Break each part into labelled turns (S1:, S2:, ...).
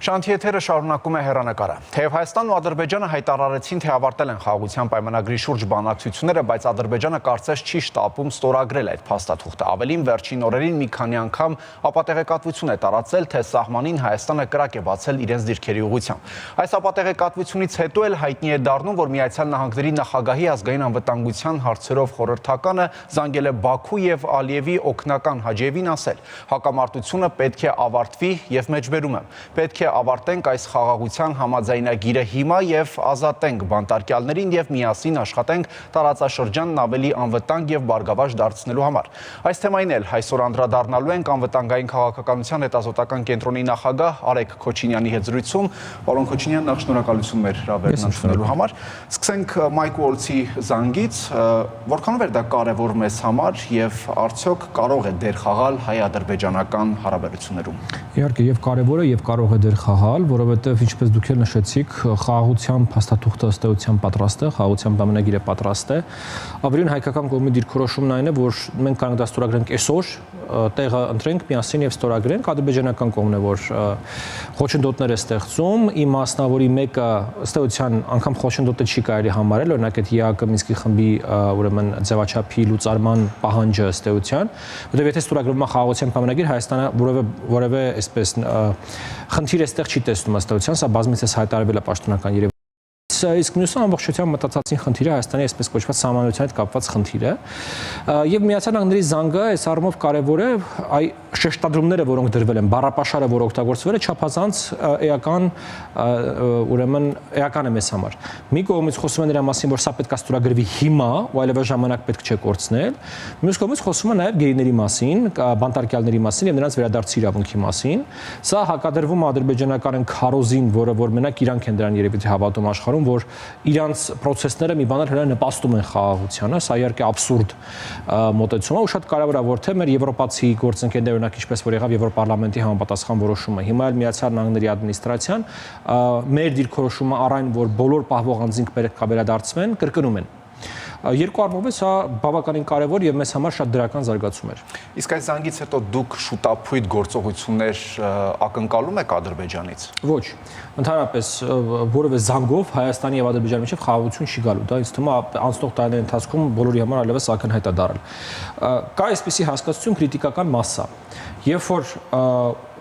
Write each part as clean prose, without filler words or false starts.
S1: Շանթիեթերը շարունակում է հեռանկարը։ Թեև Հայաստանն ու Ադրբեջանը հայտարարեցին, թե ավարտել են խաղաղության պայմանագրի շուրջ բանակցությունները, բայց Ադրբեջանը կարծես չի շտապում ստորագրել այդ փաստաթուղթը։ Ավելին, վերջին օրերին մի քանի անգամ ապատեղեկատվություն է տարածել, թե սահմանին Հայաստանը կրակ է բացել իրենց դիրքերի ուղղությամբ։ Այս ապատեղեկատվությունից հետո էլ հայտնի է դառնում, որ Միացյալ Նահանգների նախագահի ազգային անվտանգության հարցերով խորհրդականը զանգել է Բաքու եւ Ալիևի օգնական Հաջիևին ասել. հակամարտությունը պետք է ավարտվի եւ մեջբերում եմ։ Պետք է ավարտենք այս խաղաղության համաձայնագիրը հիմա եւ ազատենք բանտարկյալներին եւ միասին աշխատենք տարածաշրջանն ավելի անվտանգ եւ բարգավաճ դարձնելու համար։ Այս թեմային էլ այսօր անդրադառնալու ենք անվտանգային քաղաքականության հետազոտական կենտրոնի նախագահ Արեգ Քոչինյանի հետ զրույցում։ Պարոն Քոչինյան, նախ շնորհակալություն մեր հրավերն ընդունելու համար։ Սկսենք Մայք Ուոլցի զանգից, որքանով էր դա կարևոր մեզ համար եւ արդյոք կարող է դեր խաղալ հայ-ադրբեջանական հարաբերություններում։
S2: Իհարկե, եւ կարևոր է եւ կարող է դեր խաղալ, որովհետեւ ինչպես դուք էլ նշեցիք, խաղաղության փաստաթուղթը ըստ էության պատրաստ է, խաղաղության պայմանագիրը պատրաստ է։ Ավելին հայկական կողմի դիրքորոշումն այն է, որ մենք կարող ենք դա ստորագրենք այսօր, տեղը ընտրենք միասին եւ ստորագրենք, ադրբեջանական կողմն է, որ խոչընդոտներ է ստեղծում, իմ մասնավորի մեկը ըստ էության անգամ խոչընդոտը չի կարելի համարել, օրինակ այդ ԵԱԿ Մինսկի խմբի ուրեմն ձևաչափի լուծարման պահանջը ըստ էության, որովհետեւ եթե ստորագրվում է խաղաղության պայմանագիր, Հայաստանը որևէ այսպես խնդիր էստեղ չի տեսնում ըստ էության, սա բազմիցս հայտարարվել է պաշտոնական երևույթ։ Իսկ մյուսը ամբողջությամբ մտածածին խնդիրը Հայաստանի այսպես կոչված սահմանության հետ կապված խնդիր է։ Եվ Միացյալ Նահանգների զանգը այս առումով կարևոր է, այ շեշտադրումները, որոնք դրվել են, բառապաշարը, որ օգտագործվել է, չափազանց էական, ուրեմն էական է մեզ համար։ Մի կողմից խոսում է նրա մասին, որ սա պետք է ստորագրվի հիմա, ու այլևս ժամանակ պետք չէ կորցնել։ Մյուս կողմից խոսում է նաև գեյների մասին, բանտարկյալների մասին եւ նրանց վերադարձի իրավունքի մասին։ Սա հակադրվում է ադրբեջանական քարոզին, որ մենակ իրանք են դրան երևի հավատում աշխարհում, որ իրանց process-ները մի բան էլ նպաստում են խաղաղությանը, սա իհարկե աբսուրդ մոտեցում է, ու շատ կարևոր է, որ թե մեր եվրոպացի գործընկերները, օրինակ ինչպես որ եղավ Եվրոպարլամենտի համապատասխան որոշումը, հիմա էլ Միացյալ Նահանգների ադմինիստրացիան մեր դիրքորոշումը առայն, որ բոլոր պահվող անձինք պետք է վերադարձվեն, կրկնում են։ Երկու առումով սա բավականին կարևոր եւ մեզ համար շատ դրական զարգացում էր։
S1: Իսկ այս զանգից հետո դուք շուտափույթ գործողություններ ակնկալում եք Ադրբեջանից։
S2: Ոչ, ընդհանրապես որևէ զանգով Հայաստանի եւ Ադրբեջանի միջեւ խաղաղություն չի գալու։ Դա ինձ թվում է անցնող տարիների ընթացքում բոլորի համար այլևս ակնհայտ է դառել։ Կա այսպիսի հասկացություն քրիտիկական մասսա, երբ որ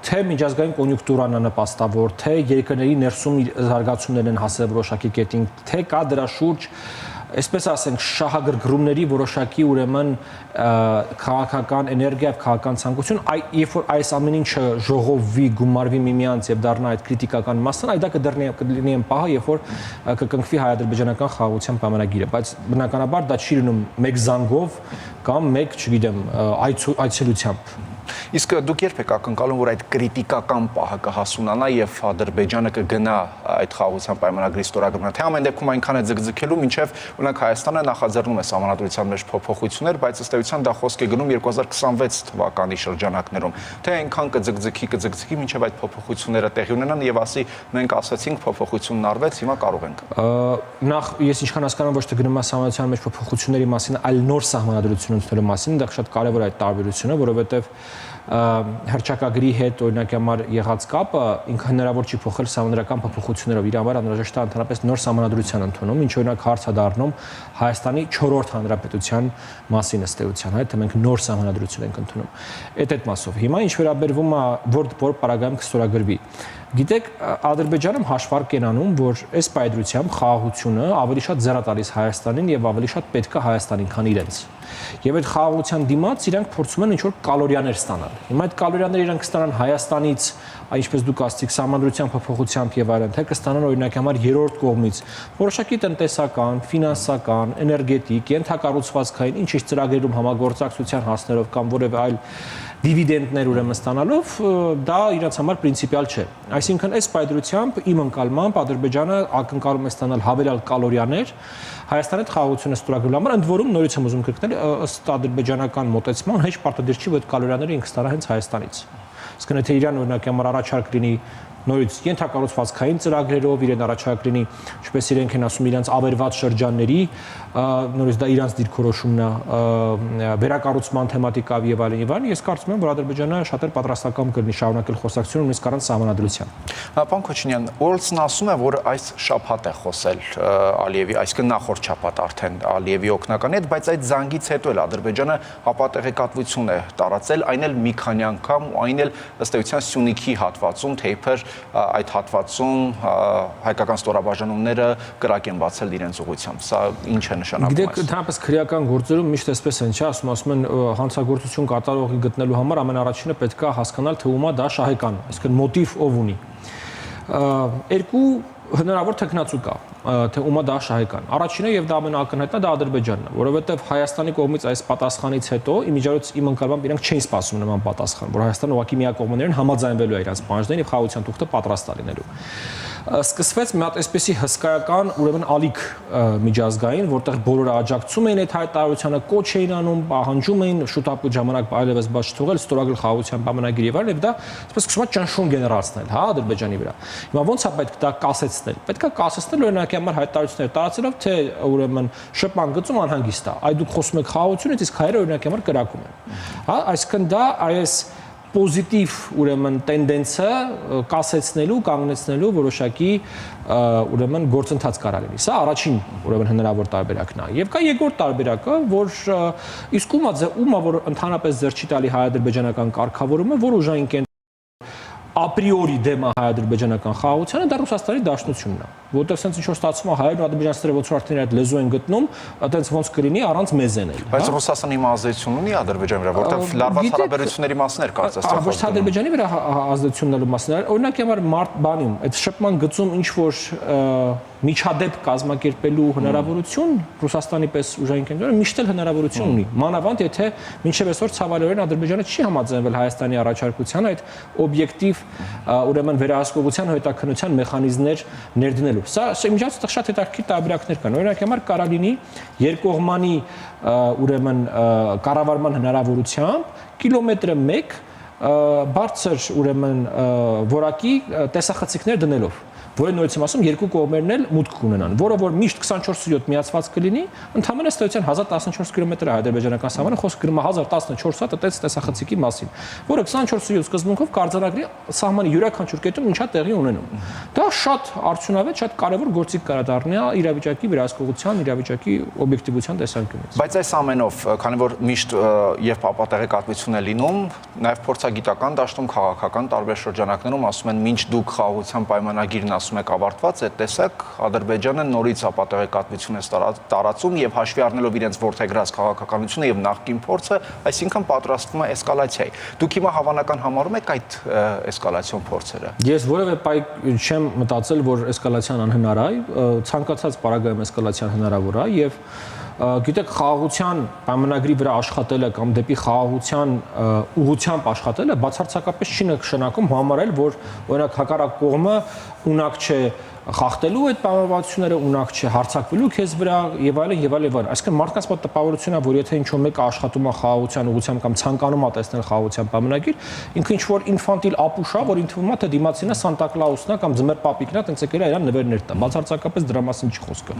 S2: թե միջազգային կոնյունկտուրան է նպաստավոր, թե երկրների ներսում զարգացումներն են հասել որոշակի կետին, թե կա դրա շուրջ այսպես ասենք շահագրգռումների որոշակի ուրեմն քաղաքական էներգիա եւ քաղաքական ցանկություն, երբ որ այս ամեն ինչը ժողովվի, գումարվի միմյանց եւ դառնա այդ քրիտիկական մասն, այդ դա կդառնի այն պահը, երբ որ կկնքվի հայ-ադրբեջանական խաղաղության պայմանագիրը, բայց բնականաբար դա չի լինում մեկ զանգով կամ մեկ, չգիտեմ, այցելությամբ։
S1: Իսկ դուք երբ եք ակնկալում, որ այդ քրիտիկական պահը կհասունանա եւ Ադրբեջանը կգնա այդ խաղաղության պայմանագրի ստորագրման, թե ամեն դեպքում այնքան է ձգձգելու, մինչեւ օրինակ Հայաստանը նախաձեռնում է սահմանադրության մեջ փոփոխություններ, բայց ըստ էության դա խոսք է գնում 2026 թվականի շրջանակներում, թե այնքան կձգձգի, մինչեւ այդ փոփոխությունները տեղի ունենան եւ ասի մենք ասացինք փոփոխությունն արվեց, հիմա կարող ենք։
S2: Նախ ես ինչքան հասկանում ոչ թե գնում է սահմանադրության մեջ փոփոխությունների մասին, այլ նոր սահմանադրություն ընդունելու մասին, դա շատ կարեւոր է այդ տարբերությունը, որովհետեւ հռչակագրի հետ օրինակ համար եղած կապը ինքը հնարավոր չի փոխել սահմանադրական փոփոխություններով, իր համար անհրաժեշտ է ընդհանրապես նոր սահմանադրության ընդունում, ինչ օրինակ հարց է դառնում Հայաստանի 4-րդ հանրապետության մասին ըստ էության, թե մենք նոր սահմանադրություն ենք ընդունում։ Այդ մասով հիմա ինչ վերաբերվում է որ պարագայում կստորագրվի։ Գիտեք, Ադրբեջանում հաշվարկ են անում, որ այս պայծրությամբ խաղաղությունը ավելի շատ ձեռ է տալիս Հայաստանին եւ ավելի շատ պետք է Հայաստանին, քան իրենց։ Եվ այդ խաղաղության դիմաց իրանք փորձում են ինչ-որ կալորիաներ ստանալ։ Հիմա այդ կալորիաները իրանք կստանան Հայաստանից, ինչպես դուք ասացիք, սահմանադրության փոփոխությամբ եւ այլն, թե կստանան օրինակ համար երրորդ կողմից որոշակի տնտեսական, ֆինանսական, էներգետիկ, ենթակառուցվածքային, ինչ-ինչ ծրագրերում համագործակցության հասներով կամ որևէ այլ դիվիդենդներ ուրեմն ստանալով, դա իրաց համար պրինցիպիալ չէ։ Այսինքն այս պայծրությամբ իմ ընկալմամբ Ադրբեջանը ակնկալում է ստանալ հավելյալ կալորիաներ Հայաստանի հետ խաղաղությունը ստորագրելու համար, ընդ որում նորից եմ ուզում կրկնել, ըստ ադրբեջանական մոտեցման հեչ պարտադիր չի, որ այդ կալորիաները ինքը ստանա հենց Հայաստանից։ Իսկ եթե Իրանը օրինակ համար առաջարկ լինի նորից ենթակառուցվածքային ծրագրերով իրեն առաջարկ լինի, ինչպես իրենք են ասում, իրենց ավերված շրջանների, նորից դա իրանց դիրքորոշումն է, վերակառուցման թեմատիկավ եւ այլն, ես կարծում եմ, որ Ադրբեջանը շատ էլ պատրաստական կլինի շարունակել խոսակցությունը նույնիսկ առանց սահմանադրության։
S1: Պարոն Քոչինյան, Օրլսն ասում է, որ այս շաբաթ է խոսել Ալիևի, այսինքն նախորդ շաբաթ արդեն Ալիևի օգնականի հետ, բայց այդ զանգից հետո էլ Ադրբեջանը հապատեղեկատվություն է տարածել, այն էլ մի քանի անգամ, այն էլ ըստ էության Սյունիքի հատվածում, թե իբր այդ հատվածում հայկական ստորաբաժանումները կրակ են բացել իրենց ուղղությամբ։ Սա ինչ է նշանակում։
S2: Գիտեք, ընդհանրապես քրեական գործերում միշտ էսպես են, չէ՞, ասում են հանցագործություն կատարողի գտնելու համար ամենառաջինը պետք է հասկանալ, թե ումա դա շահեկան, այսինքն մոտիվ ով ունի։ Երկու հնարավոր թեկնածու կա, թե ումա դա շահեկան։ Առաջինը եւ դա ամենակնհայտն է, դա Ադրբեջանն է, որովհետեւ Հայաստանի կողմից այս պատասխանից հետո իմիջիայլոց իմ ընկալմամբ իրանք չէին սպասում նման պատասխան, որ Հայաստանը ուղղակի միակողմերեն համաձայնվելու է իրանց պահանջներին եւ խաղաղության թուղթը պատրաստ է լինելու։ Սկսվեց մի հատ այսպեսի հսկայական, ուրեմն ալիք միջազգային, որտեղ բոլորը աջակցում էին այդ հայտարարությանը, կոչ էին անում, պահանջում էին շուտապույտ ժամանակ այլևս բաց չթողել, ստորագրել խաղաղության պայմանագիր եւ այլն, եւ դա այսպես սկսում է ճնշում գեներացնել, հա, Ադրբեջանի վրա։ Հիմա ոնց է պետք դա կասեցնել։ Պետք է կասեցնել օրինակի համար հայտարարություններ տարածելով, թե ուրեմն ՇՊԱ-ն գծում անհանգիստ է։ Այ դուք խոսում եք խաղաղությունից, իսկ հայերը օրինակի համար կրակում են։ Հա, այսինքն դա այս պոզիտիվ ուրեմն տենդենսը կասեցնելու, կանգնեցնելու որոշակի ուրեմն գործընթաց կարա լինի։ Սա առաջին ուրեմն հնարավոր տարբերակն է։ Եվ կա երկրորդ տարբերակը, որ իսկ ումա որ ընդհանրապես ձեռ չի տալի հայ-ադրբեջանական կարգավորումը, որ ուժային ապրիորի դեմ է հայ-ադրբեջանական խաղաղությանը, դա Ռուսաստանի Դաշնությունն է, որտեղ sense ինչ որ ստացվում է հայերն ու ադրբեջանցիները ոնց որ արդեն այդ լեզու են գտնում, այտենց ոնց կլինի առանց մեզ են էլ։
S1: Բայց Ռուսաստանի ազդեցություն ունի Ադրբեջանի վրա, որտեղ լարված հարաբերությունների մասն էր կարծես թե։
S2: Ոչ թե Ադրբեջանի վրա ազդեցություն ունելու մասն է, օրինակ համար բանում, այդ շփման գծում ինչ որ միջադեպ կազմակերպելու հնարավորություն Ռուսաստանի պես ուժային կենտրոնը միշտ էլ հնարավորություն ունի։ Մանավանդ եթե մինչև այսօր ցավալիորեն Ադրբեջանը չի համաձայնվել Հայաստանի առաջարկության այդ օբյեկտիվ ուրեմն վերահսկողության հետաքննության մեխանիզմներ ներդնելու։ Սա միջազգային շատ հետաքրքիր տարբերակներ կան։ Օրինակ համար կարա լինի երկկողմանի ուրեմն կառավարման հնարավորությամբ կիլոմետրը 1 բարձր ուրեմն որակի տեսախցիկներ դնելով, որը նորից եմ ասում, երկու կողմերն էլ մուտք կունենան, որը որ միշտ 24/7 միացված կլինի, ընդհանրապես ըստեյության 1014 կիլոմետր է ադրբեջանական սահմանը, խոսքը գրում է 1014 հատ այդպես տեսախցիկի մասին, որը 24/7 սկզբունքով կարձանագրի սահմանի յուրաքանչյուր կետում ինչա տեղի ունենում։ Դա շատ արդյունավետ, շատ կարևոր գործիք կարա դառնա իրավիճակի վերահսկողության, իրավիճակի օբյեկտիվության տեսանկյունից։
S1: Բայց այս ամենով, քանի որ միշտ եւ հապատեղեկատվություն է լինում, նաեւ փորձագիտական դաշտում, քաղաքական տարբեր շրջանակներում ասում են, մինչ դուք խաղաղության պայմանագիրն ասում եք ավարտված է, տեսակ Ադրբեջանը նորից հապատեղեկատվություն է տարածում եւ հաշվի առնելով իրենց ворթեգրած քաղաքականությունը եւ նախկին փորձը, այսինքն պատրաստվում է էսկալացիայի։ Դուք հիմա հավանական համարում եք այդ էսկալացիոն փորձերը։
S2: Ես որևէ չեմ մտածել, որ էսկալացիան անհնար է, ցանկացած պարագայում էսկալացիան հնարավոր է եւ գիտեք խաղաղության պայմանագրի վրա աշխատելը կամ դեպի խաղաղության ուղղությամբ աշխատելը բացարձակապես չի նշանակում համարել, որ օրինակ հակառակ կողմը ունակ չէ խախտելու այդ պայմանավորությունները, ունակ չէ հարձակվելու քեզ վրա եւ այլն եւ այլն եւ այլն։ Այսինքն մարդկանց մոտ տպավորությունն է, որ եթե ինչ-որ մեկը աշխատում է խաղաղության ուղղությամբ կամ ցանկանում է տեսնել խաղաղության պայմանագիր, ինքը ինչ-որ ինֆանտիլ ապուշ է, որ ինձ թվում է թե դիմացինը Սանտա Կլաուսն է կամ ձմեռ պապիկն է, տենց եկել է իրան նվերներ տա։ Բացարձակապես դրա մասին չի խոսքը։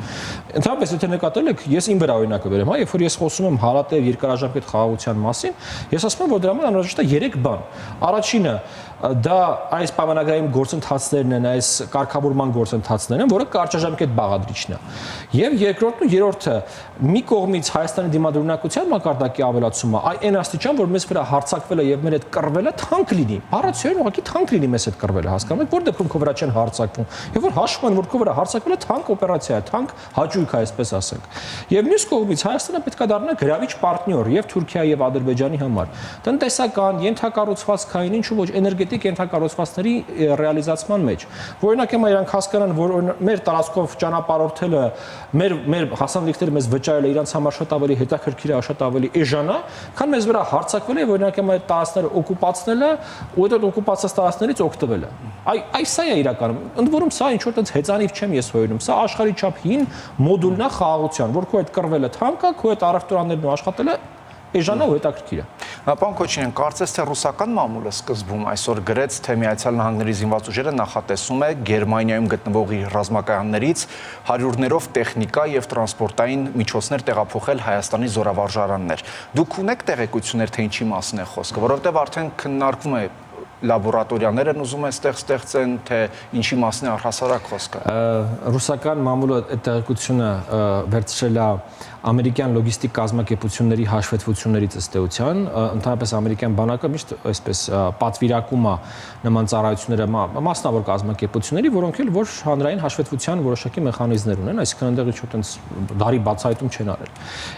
S2: Ընդհանրապես եթե նկատել եք, ես իմ վրա օրինակը վերեմ, հա, երբ որ ես խոսում եմ հարատև երկարաժամկետ խաղաղության մասին, ես ասում եմ, որ դրա համար անհրաժեշտ է 3 բան։ Առաջինը դա այս պայմանագրային գործընթացներն են, այս կարգավորման գործընթացներն են, որը կարճաժամկետ բաղադրիչն է։ Եվ երկրորդն ու երրորդը մի կողմից Հայաստանի դիմադրունակության մակարդակի ավելացումը, այն աստիճան, որ մեզ վրա հարձակվելը եւ մեր հետ կռվելը թանկ լինի։ Բառացիորեն ուղղակի թանկ լինի մեզ հետ կռվելը, հասկանում եք, որ դեպքում քո վրա չեն հարձակվում։ Եվ որ հաշվում են, որ քո վրա հարձակվելը թանկ օպերացիա է, թանկ հաճույք է, այսպես ասենք։ Եվ մյուս կողմից Հայաստանը պետք է դառնա գրավիչ պարտնյոր եւ Թուրքիայի եւ Ադրբեջանի համար։ Տնտեսական, ենթակառուցվածքային, ինչու ոչ ենթակառուցվածքների ռեալիզացման մեջ։ Օրինակ հիմա իրանք հասկանան, որ մեր տարածքով ճանապարհորդելը, մեր հասանելիքները մեզ վճարելը իրանց համար շատ ավելի հետաքրքիր է, շատ ավելի էժան է, քան մեզ վրա հարձակվելը եւ օրինակ հիմա այդ տարածքները օկուպացնելը ու այդ օկուպացած տարածքներից օգտվելը։ Այ սա է իրականում։ Ընդ որում սա ինչ որ տենց հեծանիվ չեմ ես հորինում։ Սա աշխարհի չափ հին մոդուլն է խաղաղության, որ քո այդ կռվելը թանկ է, քո այդ առևտուրաններն ու աշխատելը Էժանա ու հետաքրքիր է։
S1: Պարոն Քոչինյան, կարծես թե ռուսական մամուլը սկզբում այսօր գրեց, թե Միացյալ Նահանգների զինված ուժերը նախատեսում է Գերմանիայում գտնվող իր ռազմակայաններից հարյուրներով տեխնիկա եւ տրանսպորտային միջոցներ տեղափոխել Հայաստանի զորավարժարաններ։ Դուք ունեք տեղեկություններ, թե ինչի մասին է խոսքը, որովհետեւ արդեն քննարկվում է լաբորատորիաներ են ուզում այստեղ ստեղծեն, թե ինչի մասին է առհասարակ խոսքը։
S2: Ռուսական մամուլը այդ տեղեկությունը վերցրել է ամերիկյան լոգիստիկ կազմակերպությունների հաշվետվություններից ըստ էության, ընդհանրապես ամերիկյան բանակը միշտ այսպես պատվիրակում է նման ծառայությունները մասնավոր կազմակերպությունների, որոնք էլ որ հանրային հաշվետվության որոշակի մեխանիզմներ ունեն, այսինքն այնտեղ ինչ-որ տենց դարի բացահայտում չեն արել։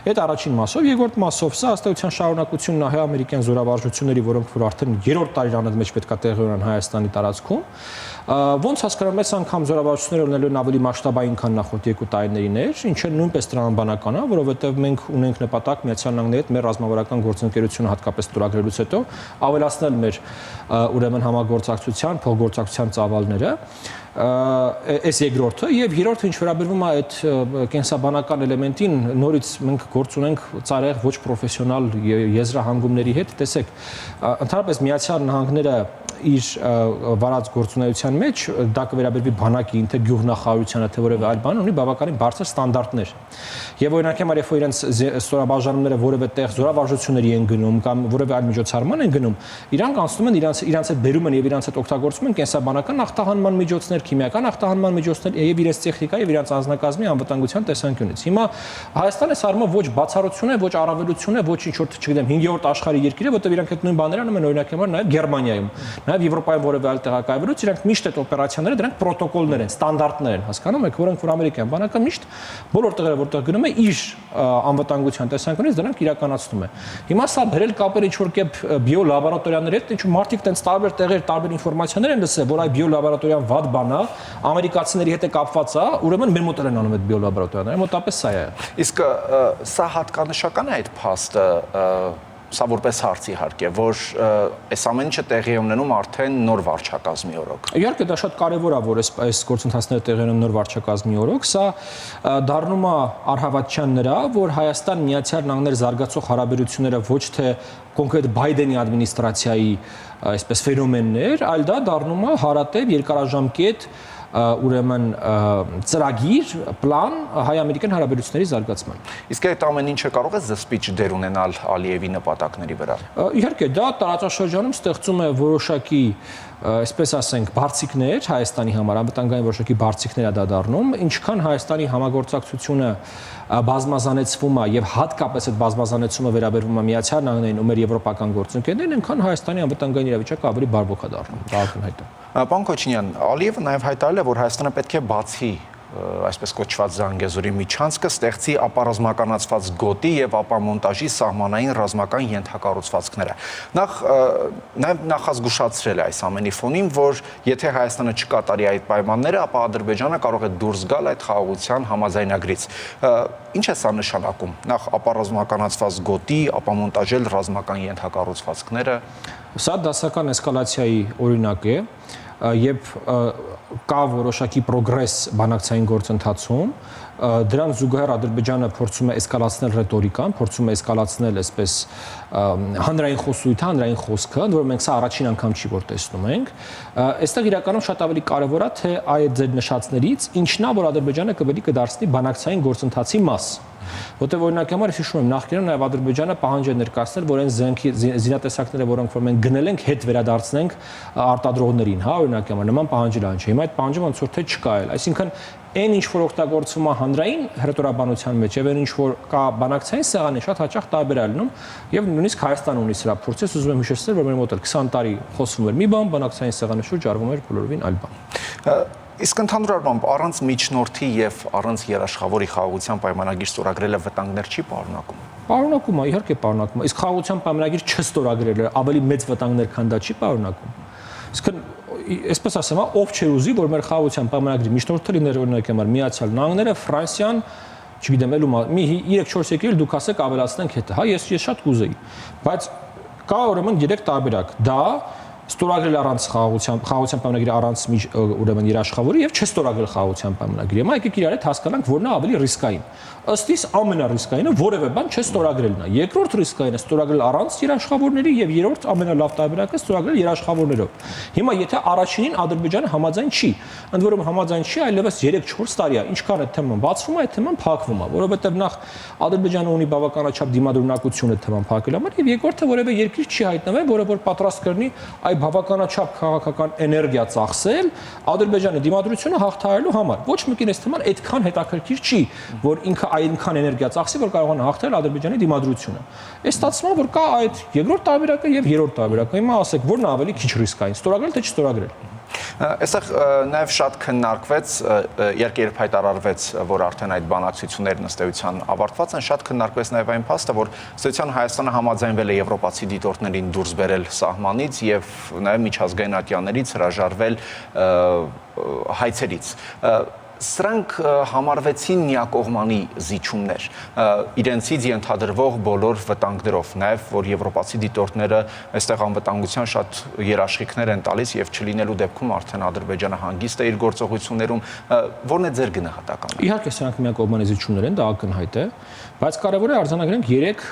S2: Այդ առաջին մասով, երկրորդ մասով սա ըստ էության շարունակությունն է հայ-ամերիկյան զորավարժությունների, որոնք որ արդեն երրորդ տարին մեջ պետք է տեղի ունենան Հայաստանի տարածքում։ Ոնց հասկանում ես անգամ զորավարժությունները ունելու են ավելի մասշտաբային, քան նախորդ 2 տարիներին, ինչը նույնպես տրամաբանական է, որովհետև մենք ունենք նպատակ Միացյալ Նահանգների հետ մեր ռազմավարական գործընկերությունը հատկապես ստորագրելուց հետո ավելացնել մեր ուրեմն համագործակցության, փոխգործակցության ծավալները, այս երկրորդը եւ երրորդը ինչ վերաբերվում է այդ կենսաբանական էլեմենտին, նորից մենք գործ ունենք ծառայեղ ոչ պրոֆեսիոնալ եզրահանգումների հետ, տեսեք, ընդհանրապես Միացյալ Նահանգները իր վարած գործունեության մեջ դա կվերաբերվի բանակին, թե գյուղնախարարությանը, թե որևէ այլ բան, ունի բավականին բարձր ստանդարտներ։ Եվ օրինակ համար երբ որ իրենց ստորաբաժանումները որևէ տեղ զորավարժությունների են գնում կամ որևէ այլ միջոցառման են գնում, իրանք անցնում են իրանց հետ բերում են եւ իրանց հետ օգտագործում են կենսաբանական ախտահանման միջոցներ, քիմիական ախտահանման միջոցներ եւ իրենց տեխնիկա եւ իրենց անձնակազմի անվտանգության տեսանկյունից։ Հիմա Հայաստանը սարմը ոչ բացառություն է, ոչ առավելություն է, ոչ ինչ որ, չգիտեմ, 5-րդ աշխարհի երկիր է, որտեղ իրանք այդ նույն բաները անում են օրինակ համար նաեւ Գերմանիայում։ Նաև Եվրոպայում որևէ այլ տեղակայվելուց իրանք միշտ այդ օպերացիաները դրանք պրոտոկոլներ են, ստանդարտներ են, հասկանում եք, որոնք որ ամերիկյան բանակը միշտ բոլոր տեղերը որտեղ գնում է իր անվտանգության տեսանկյունից դրանք իրականացնում է։ Հիմա սա բերել կապեր ինչ-որ կերպ բիոլաբորատորիաների հետ, ինչ-որ մարդիկ տենց տարբեր տեղեր, տարբեր ինֆորմացիաներ են լսել, որ այ բիոլաբորատորիան վատ բան է, ամերիկացիների հետ է կապված է, ուրեմն մեր մոտ են անում այդ բիոլաբորատորիաները, մոտապես սա է։
S1: Իսկ սա հատկանշական է այդ փաստը, սա որպես հարց իհարկե, որ այս ամեն ինչը տեղի է ունենում արդեն նոր վարչակազմի օրոք։
S2: Իհարկե դա շատ կարևոր է, որ այս գործընթացները տեղի ունեն նոր վարչակազմի օրոք, սա դառնում է առհավատչան նրա, որ Հայաստան-Միացյալ Նահանգներ զարգացող հարաբերությունները ոչ թե կոնկրետ Բայդենի ադմինիստրացիայի այսպես ֆենոմեններ, այլ դա դառնում է հարատև երկարաժամկետ ուրեմն ծրագիր, պլան հայ-ամերիկյան հարաբերությունների զարգացման։
S1: Իսկ այդ ամեն ինչը կարող է զսպիչ դեր ունենալ Ալիևի նպատակների վրա։
S2: Իհարկե, դա տարածաշրջանում ստեղծում է որոշակի, այսպես ասենք, բարձիկներ Հայաստանի համար, անվտանգային որոշակի բարձիկներ է դա դառնում, ինչքան Հայաստանի համագործակցությունը բազմազանեցվում է եւ հատկապես այդ բազմազանեցումը վերաբերվում է Միացյալ Նահանգներին ու մեր եվրոպական գործընկերներին, այնքան Հայաստանի անվտանգային իրավիճակը ավելի բարվոք է դառնում։ Դա ակնհայտ է։
S1: Պարոն Քոչինյան, Ալիևը նաև հայտարարել է, որ Հայաստանը պետք է բացի այսպես կոչված Զանգեզուրի միջանցքը, ստեղծի ապառազմականացված գոտի եւ ապամոնտաժի սահմանային ռազմական ենթակառուցվածքները։ Նաև նախազգուշացրել է այս ամենի ֆոնին, որ եթե Հայաստանը չկատարի այդ պայմանները, ապա Ադրբեջանը կարող է դուրս գալ այդ խաղաղության համաձայնագրից։ Ինչ է սա նշանակում։ Նախ ապառազմականացված գոտի, ապամոնտաժել ռազմական ենթակառուցվածքները։
S2: Սա դասական էսկալացիայի օրինակ է, երբ կա որոշակի պրոգրես բանակցային գործընթացում, դրան զուգահեռ Ադրբեջանը փորձում է էսկալացնել ռետորիկան, փորձում է էսկալացնել այսպես հանրային խոսույթը, հանրային խոսքը, որ մենք սա առաջին անգամ չի որ տեսնում ենք։ Այստեղ իրականում շատ ավելի կարևոր է, թե այդ ձեր նշածներից ինչն է, որ Ադրբեջանը կվերի կդարձնի բանակցային գործընթացի մաս։ Որտեղ օրինակ համար ես հիշում եմ նախկինում նաև Ադրբեջանը պահանջ է ներկայացնել, որ այն զինատեսակները, որոնք որ մենք գնել ենք, հետ վերադարձնենք արտադրողներին, հա, օրինակ համար նման պահանջել այն չէ։ Հիմա այդ պահանջը ոնց որ թե չկա էլ, այսինքն այն ինչ որ օգտագործվում է հանրային հրետորաբանության մեջ եւ այն ինչ որ կա բանակցային սեղանի շատ հաճախ տարբեր է լինում եւ նույնիսկ Հայաստանը ունի սրա փորձը, ուզում եմ հիշեցնել, որ մեր մոտ էլ 20 տարի խոսվում էր մի բան, բանակցային սեղանի շուրջ արվում էր բոլորովին այլ բան։
S1: Իսկ ընդհանուր առմամբ առանց միջնորդի եւ առանց երաշխավորի խաղաղության պայմանագիր ստորագրելը վտանգներ չի պարունակում։
S2: Պարունակում է, իհարկե պարունակում է։ Իսկ խաղաղության պայմանագիր չստորագրելը ավելի մեծ վտանգներ, քան դա չի պարունակում։ Իսկ այսպես ասեմ, ով չէ ուզի, որ մեր խաղաղության պայմանագրի միջնորդը լիներ օրինակ համար Միացյալ Նահանգները, Ֆրանսիան, չգիտեմ, ելում մի 3-4 եկել դուք ասեք ավելացնենք հետը, հա, ես շատ կուզեի։ Բայց կա ուրեմն 3 տարբերակ։ Դա ստորագրել առանց խաղաղության պայմանագրի առանց ուրեմն երաշխավորի եւ չստորագրել խաղաղության պայմանագրի։ Հիմա եկեք իրար հետ հասկանանք, որն է ավելի ռիսկային։ Ըստ իս ամենառիսկայինը որևէ բան չստորագրելն է։ Երկրորդ ռիսկայինը ստորագրել առանց երաշխավորների եւ երրորդ ամենալավ տարբերակը ստորագրել երաշխավորներով։ Հիմա եթե առաջինին Ադրբեջանը համաձայն չի, ընդ որում համաձայն չի, այլևս 3-4 տարի է, ինչքան այդ թեման բացվում է, այդ թեման փակվում է, որովհետեւ նախ Ադրբեջանը ունի բավականաչափ դիմադրունակություն այդ թեման փակելու համար եւ երկրորդը որևէ երկիր չի հայտնվել, որը որ պատրաստ կլինի այ բավականաչափ քաղաքական էներգիա ծախսել Ադրբեջանի դիմադրությունը հաղթահարելու համար։ Ոչ մեկին այս թեման այդքան հետաքրքիր չի, որ ինքը այնքան էներգիա ծախսի, որ կարողանա հաղթել Ադրբեջանի դիմադրությունը։ Այս ստացվում է, որ կա այդ երկրորդ տարբերակը եւ երրորդ տարբերակը։ Հիմա ասեք, որն է ավելի քիչ ռիսկային՝ ստորագրել թե չստորագրել։
S1: Այստեղ նաև շատ քննարկվեց, երբ հայտարարվեց, որ արդեն այդ բանակցություններն ըստ էության ավարտված են, շատ քննարկվեց նաև այն փաստը, որ ըստ էության Հայաստանը համաձայնվել է եվրոպացի դիտորդներին դուրս բերել սահմանից եւ նաև միջազգային ատյաներից հրաժարվել հայցերից։ Սրանք համարվեցին միակողմանի զիջումներ, իրենցից ենթադրվող բոլոր վտանգներով, նաև որ եվրոպացի դիտորդները այստեղ անվտանգության շատ երաշխիքներ են տալիս եւ չլինելու դեպքում արդեն Ադրբեջանը հանգիստ է իր գործողություններում, որն է ձեր գնահատականը։
S2: Իհարկե սրանք միակողմանի զիջումներ են, դա ակնհայտ է, բայց կարևոր է արձանագրենք 3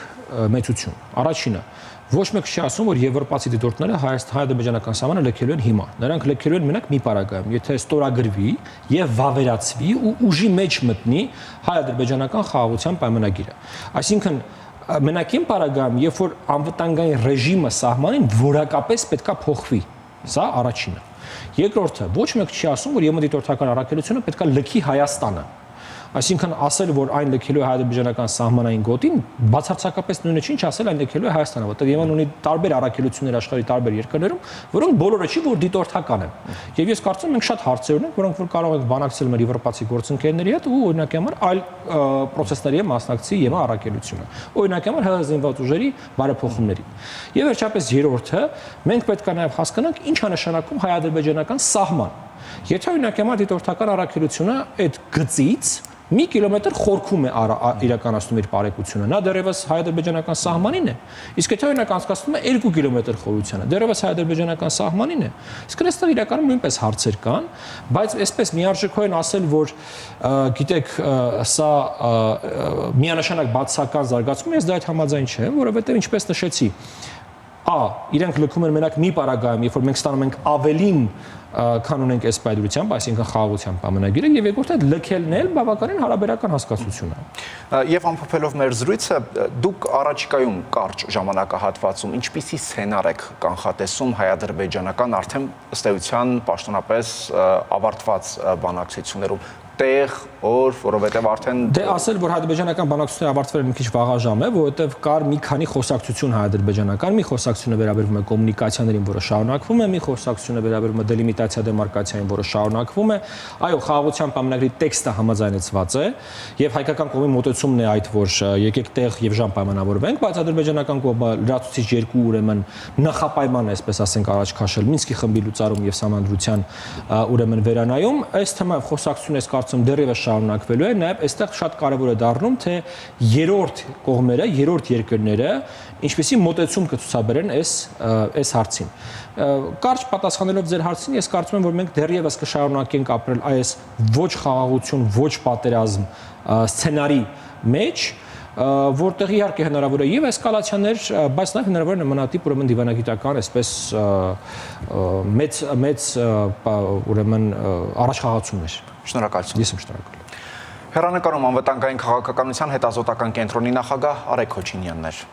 S2: մեծություն։ Առաջինը ոչ մեկ չի ասում, որ եվրոպացի դիտորդները հայ-ադրբեջանական սահմանը լքելու են հիմա։ Նրանք լքելու են մենակ մի պարագայում, եթե ստորագրվի եւ վավերացվի ու ուժի մեջ մտնի հայ-ադրբեջանական խաղաղության պայմանագիրը։ Այսինքն մենակին պարագայում, երբ որ անվտանգային ռեժիմը սահմանին որակապես պետքա փոխվի։ Սա առաջինը։ Երկրորդը, ոչ մեկ չի ասում, որ ԵՄ դիտորդական առաքելությունը պետքա լքի Հայաստանը։ Այսինքն ասել, որ այն լքելու է հայ-ադրբեջանական սահմանային գոտին, բացարձակապես նույնը չի, ինչ ասել այն լքելու է Հայաստանը, որտեղ Եվան ունի տարբեր առաքելություններ աշխարհի տարբեր երկրներում, որոնք բոլորը չի, որ դիտորդական են։ Եվ ես կարծում եմ մենք շատ հարցեր ունենք, որոնք որ կարող ենք բանակցել մեր եվրոպացի գործընկերների հետ ու օրինակի համար այլ պրոցեսների հետ մասնակցի ԵՄ առաքելությունը։ Օրինակի համար հզինված ուժերի բարեփոխումների։ Եվ վերջապես երրորդը, մենք պետք է նաև հասկանանք ինչ է նշանակում հայ-ադրբեջանական սահման։ Եթե օրինակի համար դիտորդական առաքելությունը այդ գծից մի կիլոմետր խորքում է իրականացնում իր բարեկությունը, նա դեռևս հայ-ադրբեջանական սահմանին է, իսկ եթե օրինակ անցկացնում է 2 կիլոմետր խորությանը, դեռևս հայ-ադրբեջանական սահմանին է, իսկ այստեղ իրականում նույնպես հարցեր կան, բայց այսպես միարժեքորեն ասել, որ գիտեք, սա միանշանակ բացասական զարգացում է, ես դա այդ համաձայն չեմ, որովհետև ինչպես նշեցի, իրենք լքում են մենակ մի պարագայում, երբ որ մենք ստանում ենք ավելին, քան ունենք այս պայմանությամբ, այսինքն խաղաղության պայմանագիրը, եւ երկրորդը այդ լքելն էլ բավականին հարաբերական հասկացություն է։
S1: Եվ ամփոփելով մեր զրույցը, դուք առաջիկայում կարճ ժամանակահատվածում ինչպիսի սցենար եք կանխատեսում հայ-ադրբեջանական արդեն ըստ էության պաշտոնապես ավարտված բանակցություններում տեղ, օր, որովհետև արդեն
S2: դե ասել, որ հայ-ադրբեջանական բանակցությունները ավարտվել են մի քիչ վաղաժամ է, որովհետև կար մի քանի խոսակցություն հայ-ադրբեջանական, մի խոսակցությունը վերաբերվում է կոմունիկացիաներին, որը շարունակվում է, մի խոսակցությունը վերաբերվում է դելիմիտացիա դեմարկացիային, որը շարունակվում է։ Այո, խաղաղության պայմանագրի տեքստը համաձայնեցված է, եւ հայկական կողմի մոտեցումն է այդ, որ եկեք տեղ եւ ժամ պայմանավորվենք, բայց ադրբեջանական կողմը լրացուցիչ 2 ուրեմն նախապայման է, այսպես ասենք, առաջ քաշել Մինսկի խմբի լուծարում եւ սահմանադրության ուրեմն վերանայում։ Այս թեմայով խոսակցությունը դեռևս շարունակվելու է, նաև այստեղ շատ կարևոր է դառնում, թե երրորդ կողմերը, երրորդ երկրները ինչպեսի մոտեցում կցուցաբերեն այս հարցին։ Կարճ պատասխանելով ձեր հարցին, ես կարծում եմ, որ մենք դեռևս կշարունակենք ապրել այս ոչ խաղաղություն, ոչ պատերազմ սցենարի մեջ, որտեղ իհարկե հնարավոր է եւ էսկալացիաներ, բայց նաեւ հնարավոր է նմանատիպ ուրեմն դիվանագիտական, այսպես մեծ ուրեմն առաջխաղացումներ։
S1: Շնորհակալություն։
S2: Ես եմ շնորհակալ։
S1: Հեռանկարում անվտանգային քաղաքականության հետազոտական կենտրոնի նախագահ Արեգ Քոչինյանն էր։